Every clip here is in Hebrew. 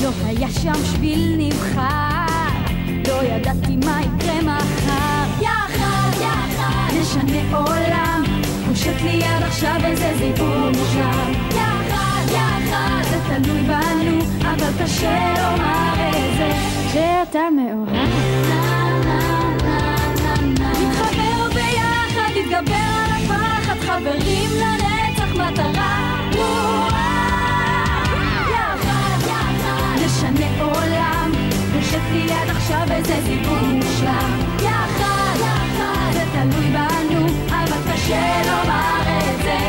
לא היה שם שביל נבחר, לא ידעתי מה יקרה מחר. יחד נשנה עולם, פושט לי עד עכשיו איזה זיבור מושלם. יחד זה תלוי בנו, אבל קשה לומר את זה שאתה מאוהב. נתחבר ביחד, נתגבר על הפחד, חברים לנצח מטרה. יחד נשנה עולם, פושט לי עד עכשיו איזה זיבור מושלם. יחד זה תלוי בנו, אבל קשה לומר את זה,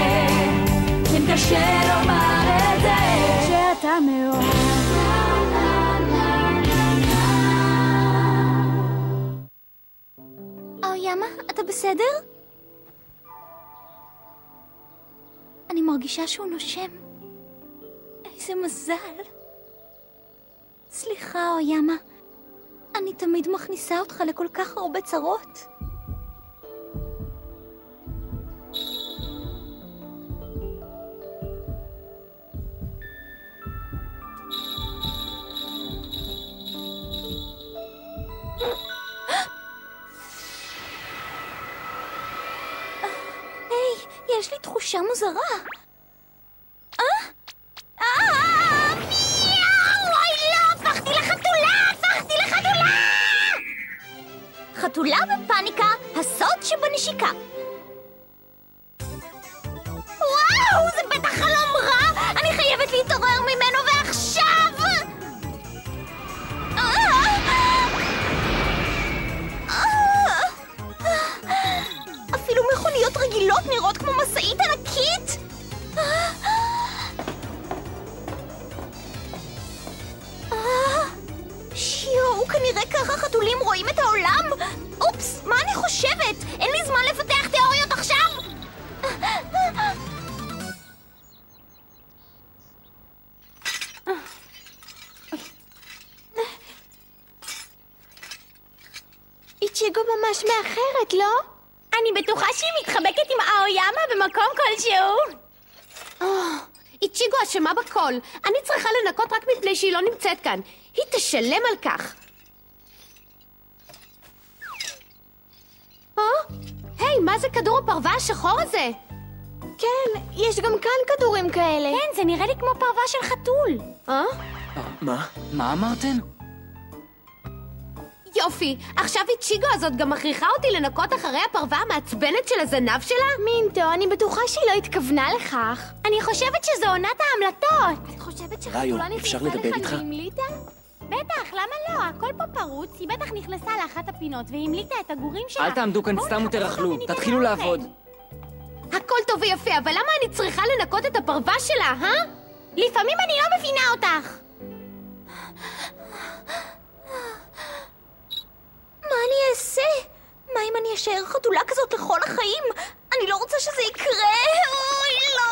כן קשה לומר את זה שאתה מאוהב. אויאמה, אתה בסדר? אני מרגישה שהוא נושם. איזה מזל. סליחה, אויאמה. אני תמיד מכניסה אותך לכל כך הרבה צרות. היי, יש לי תחושה מוזרה. חתולה בפאניקה, הסוד שבנשיקה. וואו, זה בטח חלום רע! אני חייבת להתעורר ממנו ועכשיו! אפילו מכוניות רגילות נראות כמו מסעית ענקית! שיו, כנראה ככה חתולים רואים את העולם? אופס, מה אני חושבת? אין לי זמן לפתח תיאוריות עכשיו! איצ'יגו ממש מאחרת, לא? אני בטוחה שהיא מתחבקת עם האויאמה במקום כלשהו. איצ'יגו אשמה בכל. אני צריכה לנקות רק מפני שהיא לא נמצאת כאן. היא תשלם על כך. היי, מה זה כדור הפרווה השחור הזה? כן, יש גם כאן כדורים כאלה. כן, זה נראה לי כמו פרווה של חתול. מה אמרתם? יופי, עכשיו איצ'יגו הזאת גם מכריחה אותי לנקות אחרי הפרווה המעצבנת של הזנב שלה? מינטו, אני בטוחה שהיא לא התכוונה לכך. אני חושבת שזו עונת ההמלטות. את חושבת שחתולה נכנסה לך והמליטה? בטח, למה לא? הכל פה פרוץ, היא בטח נכנסה לאחת הפינות והמליטה את הגורים שלה. אל תעמדו כאן סתם ותרחלו, תתחילו לעבוד. הכל טוב ויפה, אבל למה אני צריכה לנקות את הפרווה שלה, לפעמים אני לא מבינה אותך. מה אני אעשה? מה אם אני אשאר חתולה כזאת לכל החיים? אני לא רוצה שזה יקרה. אוי, לא.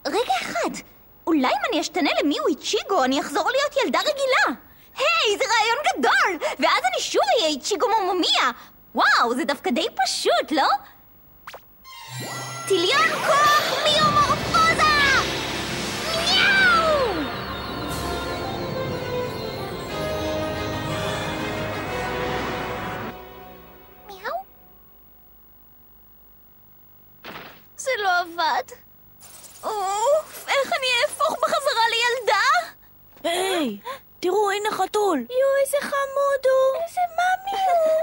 רגע אחד. אולי אם אני אשתנה למיהו איצ'יגו, אני אחזור להיות ילדה רגילה. היי, זה רעיון גדול! ואז אני שוב אהיה איצ'יגו ממומיה. וואו, זה דווקא די פשוט, לא? טיליון כוח מיומורפוזה! מיאו! מיאו? זה לא עבד. אוף, איך אני אהפוך בחזרה לילדה? היי, תראו, הנה חתול. יו, איזה חמוד הוא. איזה מאמי הוא.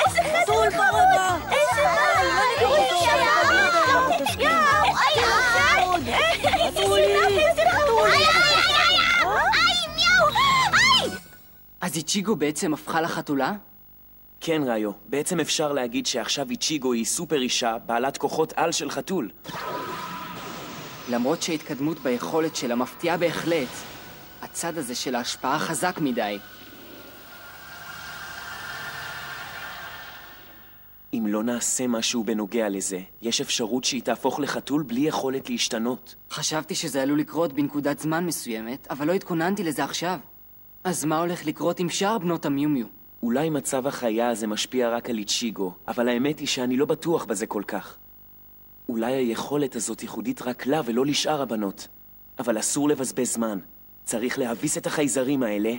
איזה חתול חמוד. איזה מאמי. אז איצ'יגו בעצם הפכה לחתולה? כן, ראיו. בעצם אפשר להגיד שעכשיו איצ'יגו היא סופר אישה, בעלת כוחות על של חתול. למרות שההתקדמות ביכולת שלה מפתיעה בהחלט, הצד הזה של ההשפעה חזק מדי. אם לא נעשה משהו בנוגע לזה, יש אפשרות שהיא תהפוך לחתול בלי יכולת להשתנות. חשבתי שזה עלול לקרות בנקודת זמן מסוימת, אבל לא התכוננתי לזה עכשיו. אז מה הולך לקרות עם שאר בנות המיומיו? אולי מצב החיה הזה משפיע רק על איצ'יגו, אבל האמת היא שאני לא בטוח בזה כל כך. אולי היכולת הזאת ייחודית רק לה ולא לשאר הבנות. אבל אסור לבזבז זמן. צריך להביס את החייזרים האלה,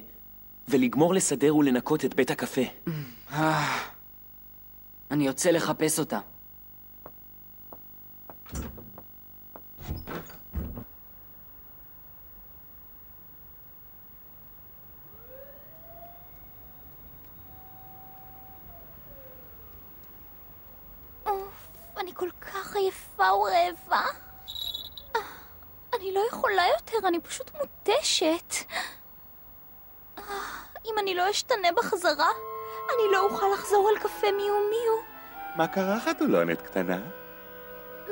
ולגמור לסדר ולנקות את בית הקפה. אני יוצא לחפש אותה. אני כל כך עייפה ורעבה. אני לא יכולה יותר, אני פשוט מותשת. אם אני לא אשתנה בחזרה, אני לא אוכל לחזור על קפה מיו מיו. מה קרה, חתולונת קטנה?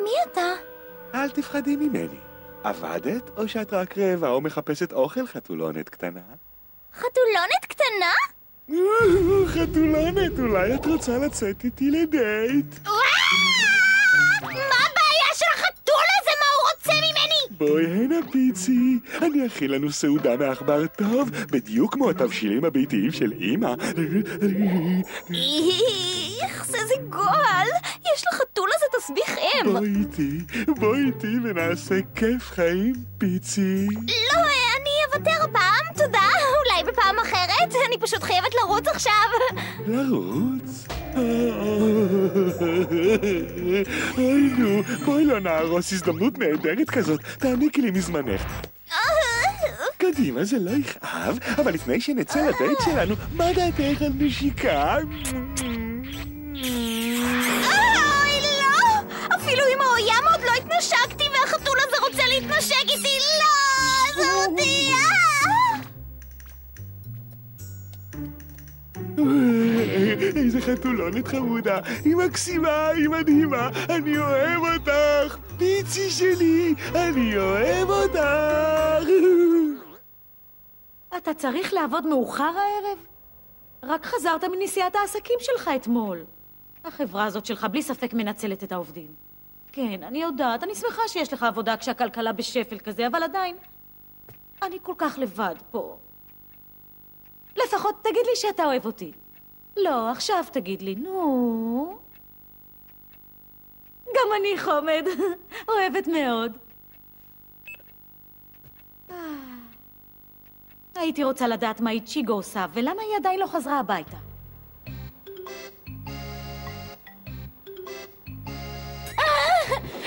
מי אתה? אל תפחדי ממני. עבדת או שאת רק רעבה או מחפשת אוכל, חתולונת קטנה? חתולונת קטנה? חתולונת, אולי את רוצה לצאת איתי לדייט? מה הבעיה של החתול הזה? מה הוא רוצה ממני? בואי הנה פיצי, אני אכין לנו סעודה מעכבר טוב, בדיוק כמו התבשילים הביתיים של אמא. איך זה גועל, יש לחתול הזה תסביך אם. בואי איתי ונעשה כיף חיים, פיצי. לא, אני אוותר הפעם, תודה. אולי בפעם אחרת, אני פשוט חייבת לרוץ עכשיו. לרוץ? אוי נו, בואי לא נהרוס הזדמנות נהדרת כזאת, תעניקי לי מזמנך. קדימה, זה לא יכאב, אבל לפני שנצא לדייט שלנו, מה דעתך על נשיקה? אוי, לא! אפילו עם האוים עוד לא התנשקתי והחתול הזה רוצה להתנשק איתי. לא! זה אותי! איזה חתולונת חמודה, היא מקסימה, היא מדהימה, אני אוהב אותך, פיצי שלי, אני אוהב אותך. אתה צריך לעבוד מאוחר הערב? רק חזרת מנסיעת העסקים שלך אתמול. החברה הזאת שלך בלי ספק מנצלת את העובדים. כן, אני יודעת, אני שמחה שיש לך עבודה כשהכלכלה בשפל כזה, אבל עדיין, אני כל כך לבד פה. לפחות תגיד לי שאתה אוהב אותי. לא, עכשיו תגיד לי, נו. גם אני חומד, אוהבת מאוד. הייתי רוצה לדעת מה איצ'יגו עושה, ולמה היא עדיין לא חזרה הביתה.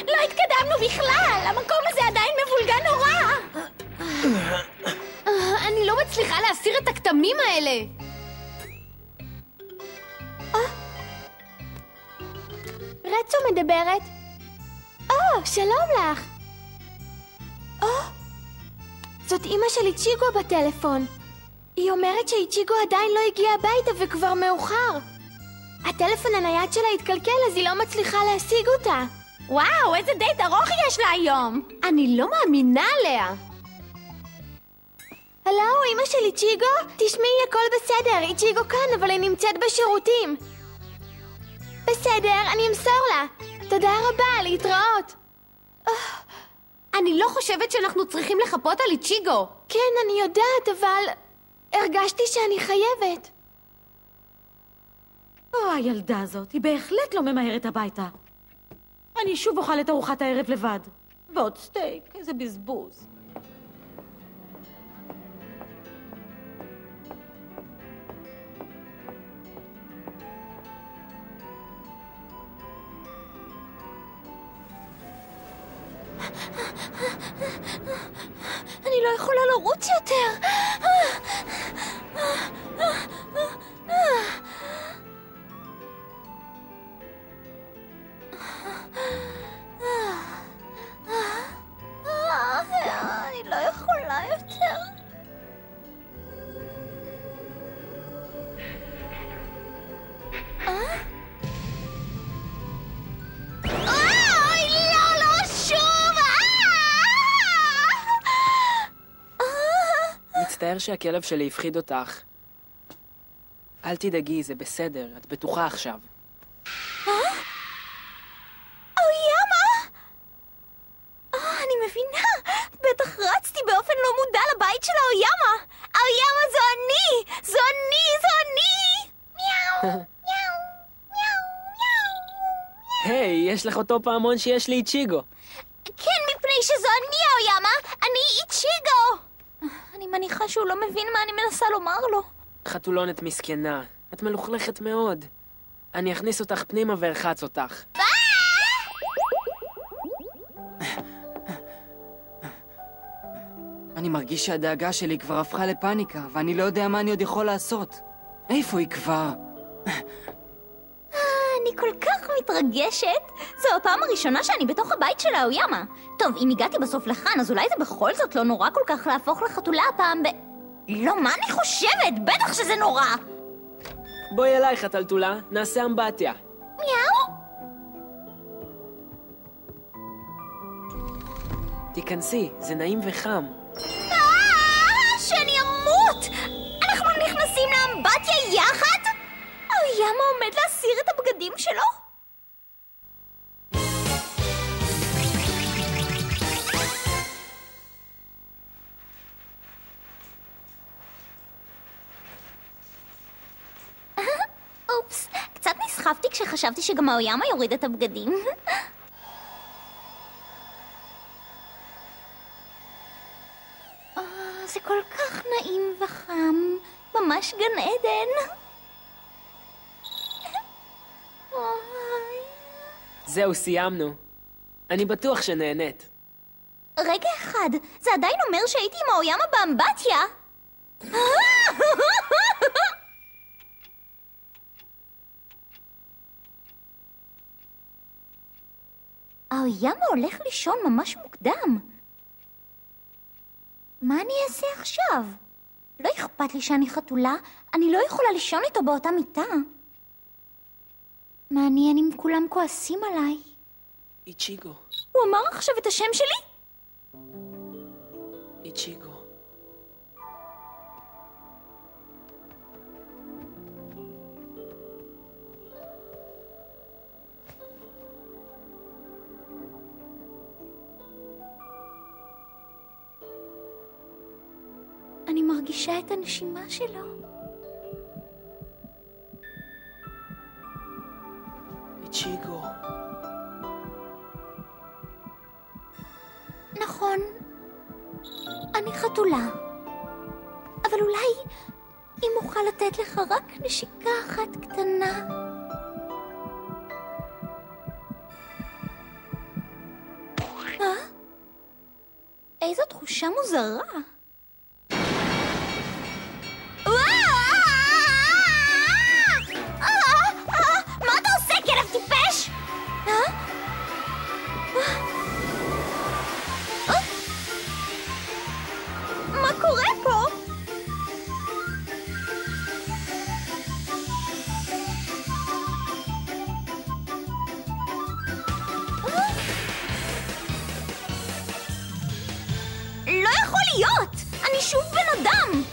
לא התקדמנו בכלל! המקום הזה עדיין מבולגן נורא! אני לא מצליחה להסיר את הכתמים האלה! רצו מדברת? שלום לך! זאת אמא של איצ'יגו בטלפון. היא אומרת שאיצ'יגו עדיין לא הגיע הביתה וכבר מאוחר. הטלפון הנייד שלה התקלקל אז היא לא מצליחה להשיג אותה. וואו, איזה דייט ארוך יש לה היום! אני לא מאמינה עליה! הלו, אמא של איצ'יגו? תשמעי, הכל בסדר, איצ'יגו כאן, אבל היא נמצאת בשירותים. בסדר, אני אמסור לה. תודה רבה, להתראות. אני לא חושבת שאנחנו צריכים לחפות על איצ'יגו. כן, אני יודעת, אבל הרגשתי שאני חייבת. הילדה הזאת, היא בהחלט לא ממהרת הביתה. אני שוב אוכל את ארוחת הערב לבד. ועוד סטייק, איזה בזבוז. אני לא יכולה לרוץ יותר. אני לא יכולה יותר. מצטער שהכלב שלי הפחיד אותך. אל תדאגי, זה בסדר, את בטוחה עכשיו. אויאמה! אני מבינה, בטח רצתי באופן לא מודע לבית של האויאמה. האויאמה זו אני! זו אני! זו אני! מיאו! מיאו! מיאו! מיאו! היי, יש לך אותו פעמון שיש לי איצ'יגו. כן, מפני שזו אני האויאמה! אני איצ'יגו! אני מניחה שהוא לא מבין מה אני מנסה לומר לו. חתולונת מסכנה, את מלוכלכת מאוד. אני אכניס אותך פנימה וארחץ אותך. אני מרגיש שהדאגה שלי כבר הפכה לפאניקה, ואני לא יודע מה אני עוד יכול לעשות. איפה היא כבר? אני כל כך מתרגשת. זו הפעם הראשונה שאני בתוך הבית של האויאמה. טוב, אם הגעתי בסוף לכאן, אז אולי זה בכל זאת לא נורא כל כך להפוך לחתולה הפעם לא, מה אני חושבת? בטח שזה נורא! בואי אלייך, הטלטולה, נעשה אמבטיה. מיאו? תיכנסי, זה נעים וחם. שאני אמות! אנחנו נכנסים לאמבטיה יחד? האויאמה עומד להסיר את הבגדים שלו? אופס, קצת נסחפתי כשחשבתי שגם האויאמה יוריד את הבגדים. זה כל כך נעים וחם, ממש גן עדן. זהו, סיימנו. אני בטוח שנהנית. רגע אחד, זה עדיין אומר שהייתי עם האויאמה באמבטיה. האויאמה הולך לישון ממש מוקדם. מה אני אעשה עכשיו? לא אכפת לי שאני חתולה, אני לא יכולה לישון איתו באותה מיטה. מעניין אם כולם כועסים עליי. איצ'יגו. הוא אמר עכשיו את השם שלי? איצ'יגו. אני מרגישה את הנשימה שלו. איצ'יגו. נכון, אני חתולה. אבל אולי אם אוכל לתת לך רק נשיקה אחת קטנה. איזו תחושה מוזרה. מה אתה עושה, כלב טיפש? מה קורה פה? לא יכול להיות! אני שוב בן אדם!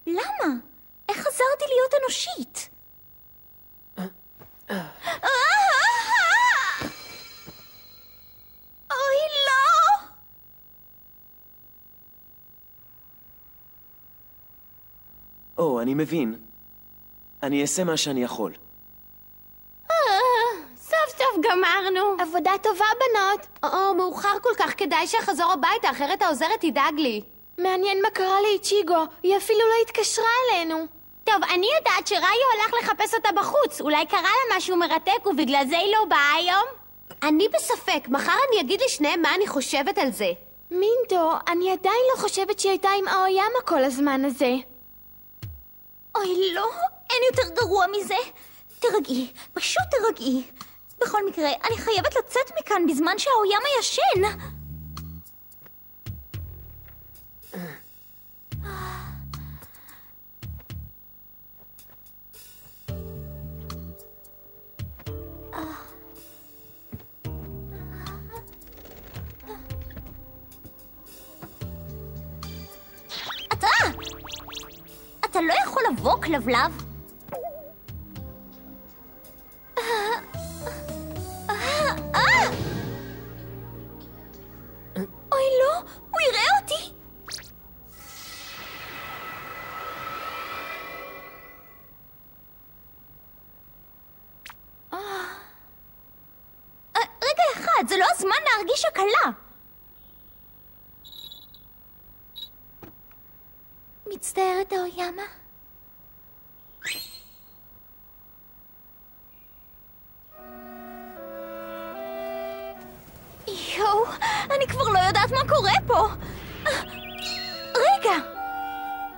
למה? איך חזרתי להיות אנושית? אוי, לא! או, אני מבין. אני אעשה מה שאני יכול. סוף סוף גמרנו. עבודה טובה, בנות. מאוחר כל כך, כדאי שאחזור הביתה, אחרת העוזרת תדאג לי. מעניין מה קרה לאיצ'יגו, היא אפילו לא התקשרה אלינו. טוב, אני יודעת שראיו הלך לחפש אותה בחוץ. אולי קרה לה משהו מרתק ובגלל זה היא לא באה היום? אני בספק, מחר אני אגיד לשניהם מה אני חושבת על זה. מינטו, אני עדיין לא חושבת שהיא הייתה עם האויאמה כל הזמן הזה. אוי, לא, אין יותר גרוע מזה. תרגעי, פשוט תרגעי. בכל מקרה, אני חייבת לצאת מכאן בזמן שהאויאמה ישן. אתה לא יכול לבוא, כלבלב. אוי לא, הוא יראה אותי. רגע אחד, זה לא הזמן להרגיש הקלה. מצטערת, האויאמה. יואו, אני כבר לא יודעת מה קורה פה. רגע,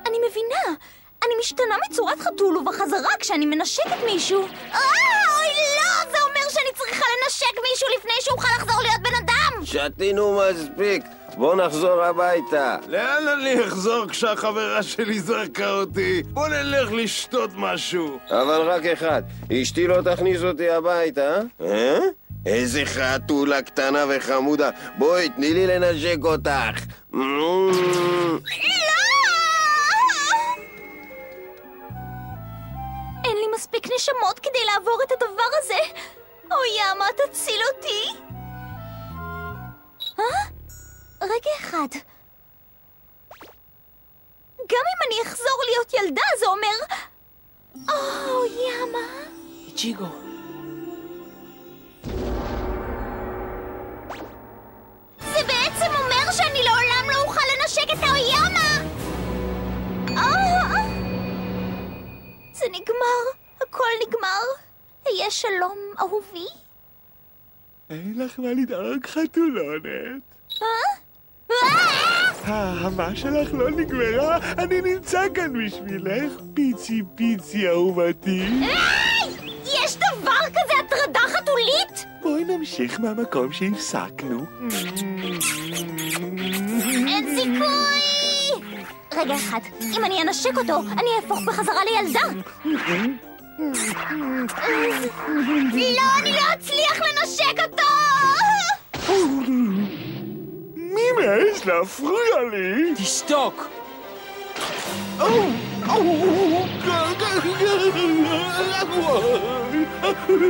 אני מבינה. אני משתנה מצורת חתול ובחזרה כשאני מנשקת מישהו. אוי לא, זה אומר שאני צריכה לנשק מישהו לפני שאוכל לחזור להיות בן אדם. שתינו מספיק, בוא נחזור הביתה. לאן אני אחזור כשהחברה שלי זרקה אותי? בוא נלך לשתות משהו. אבל רק אחד, אשתי לא תכניס אותי הביתה, אה? איזה חתולה קטנה וחמודה, בואי תני לי לנשק אותך. אין לי מספיק נשמות כדי לעבור את הדבר הזה. אויאמה, תציל אותי. רגע אחד. גם אם אני אחזור להיות ילדה, זה אומר... אויאמה. איצ'יגו. זה בעצם אומר שאני לעולם לא אוכל לנשק את האויאמה. זה נגמר, הכל נגמר. היה שלום, אהובי. אין לך מה לדאוג, חתולונת. ההמה שלך לא נגמרה, אני נמצא כאן בשבילך. פיצי פיצי אהובתי. יש דבר כזה הטרדה חתולית? בואי נמשיך מהמקום שהפסקנו. אין סיכוי! רגע אחד, אם אני אנשק אותו, אני אהפוך בחזרה לילדה. לא, אני לא אצליח לנשק אותו! מי מעז להפריע לי? תשתוק!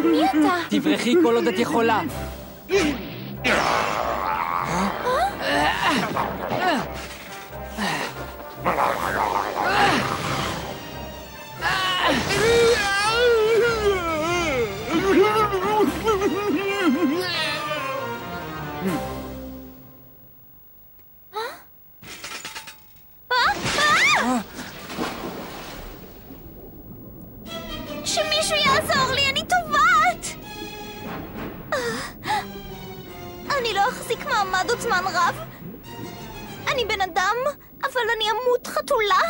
מי אתה? תברחי כל עוד את יכולה. שמישהו יעזור לי, אני טובעת! אני לא אחזיק מעמד עוד זמן רב. אני בן אדם, אבל אני אמות חתולה.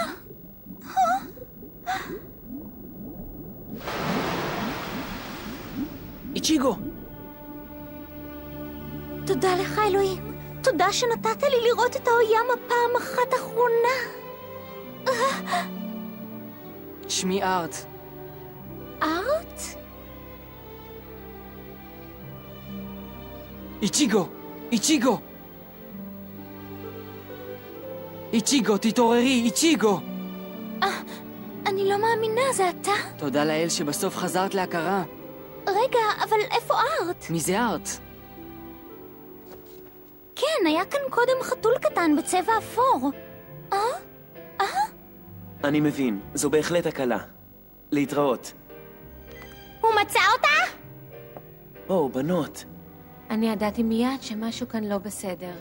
איצ'יגו! תודה לך, אלוהים. תודה שנתת לי לראות את האויאמה פעם אחת אחרונה. שמי ארט. ארט? איצ'יגו! איצ'יגו! איצ'יגו, תתעוררי, איצ'יגו! אני לא מאמינה, זה אתה? תודה לאל שבסוף חזרת להכרה. רגע, אבל איפה ארט? מי זה ארט? כן, היה כאן קודם חתול קטן בצבע אפור. אני מבין, זו בהחלט הקלה. להתראות. הוא מצא אותה? או, בנות. אני ידעתי מיד שמשהו כאן לא בסדר.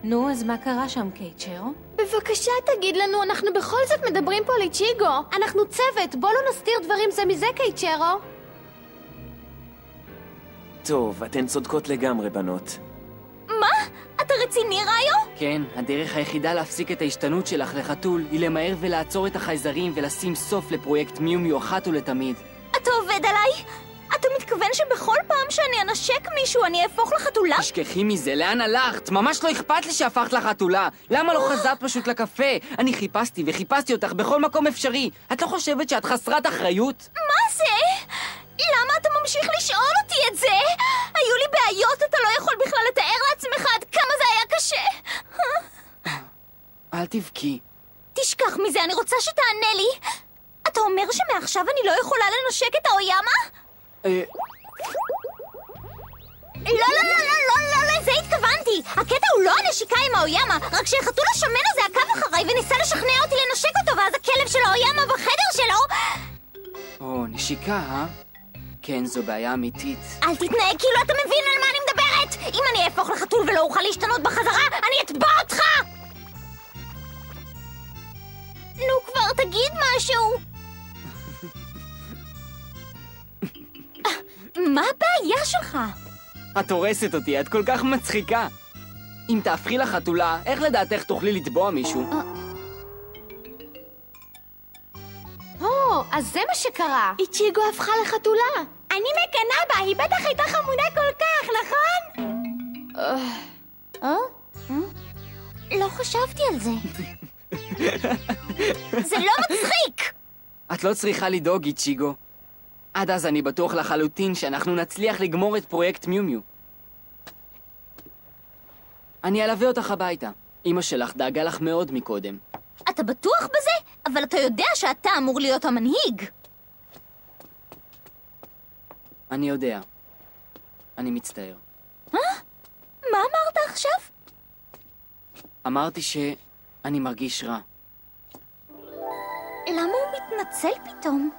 נו, אז מה קרה שם, קייצ'רו? בבקשה תגיד לנו, אנחנו בכל זאת מדברים פה על איצ'יגו. אנחנו צוות, בוא לא נסתיר דברים זה מזה, קייצ'רו. טוב, אתן צודקות לגמרי, בנות. מה? אתה רציני, ראיו? כן, הדרך היחידה להפסיק את ההשתנות שלך לחתול היא למהר ולעצור את החייזרים ולשים סוף לפרויקט מיו מיו אחת ולתמיד. אתה עובד עליי? אתה מתכוון שבכל פעם שאני אנשק מישהו אני אהפוך לחתולה? תשכחי מזה, לאן הלכת? ממש לא אכפת לי שהפכת לחתולה. למה לא חזרת פשוט לקפה? אני חיפשתי וחיפשתי אותך בכל מקום אפשרי. את לא חושבת שאת חסרת אחריות? מה זה? למה אתה ממשיך לשאול אותי את זה? היו לי בעיות, אתה לא יכול בכלל לתאר לעצמך עד כמה זה היה קשה. אל תבכי. תשכח מזה, אני רוצה שתענה לי. אתה אומר שמעכשיו אני לא יכולה לנשק את האויאמה? לא, לזה התכוונתי. הקטע הוא לא הנשיקה עם האויאמה, רק שהחתול השמן הזה עקב אחריי וניסה לשכנע אותי לנשק אותו, ואז הכלב של האויאמה בחדר שלו... או, נשיקה, אה? כן, זו בעיה אמיתית. אל תתנהג כאילו אתה מבין על מה אני מדברת! אם אני אהפוך לחתול ולא אוכל להשתנות בחזרה, אני אטבע אותך! שלך. את הורסת אותי, את כל כך מצחיקה. אם תהפכי לחתולה, איך לדעתך תוכלי לתבוע מישהו? אז זה מה שקרה. איצ'יגו הפכה לחתולה. אני מקנאה בה, היא בטח הייתה חמודה כל כך, נכון? לא חשבתי על זה. זה לא מצחיק! את לא צריכה לדאוג, איצ'יגו. עד אז אני בטוח לחלוטין שאנחנו נצליח לגמור את פרויקט מיומיו. אני אלווה אותך הביתה. אמא שלך דאגה לך מאוד מקודם. אתה בטוח בזה? אבל אתה יודע שאתה אמור להיות המנהיג. אני יודע. אני מצטער. מה אמרת עכשיו? אמרתי שאני מרגיש רע. למה הוא מתנצל פתאום?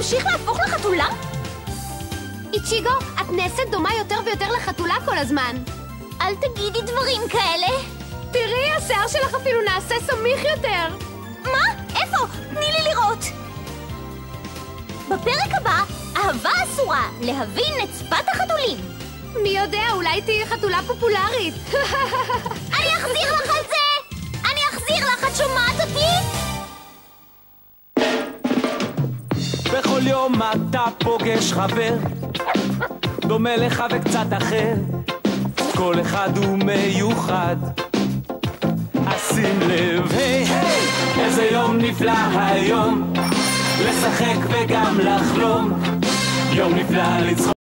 אמשיך להפוך לחתולה? איצ'יגו, את נעשית דומה יותר ויותר לחתולה כל הזמן. אל תגידי דברים כאלה. תראי, השיער שלך אפילו נעשה סמיך יותר. מה? איפה? תני לי לראות. בפרק הבא, אהבה אסורה, להבין את שפת החתולים. מי יודע, אולי תהיי חתולה פופולרית. אני אחזיר לך את זה! אני אחזיר לך, את שומעת אותי? בכל יום אתה פוגש חבר, דומה לך וקצת אחר, כל אחד הוא מיוחד. אז שים לב, היי, איזה יום נפלא היום, לשחק וגם לחלום, יום נפלא לצחוק.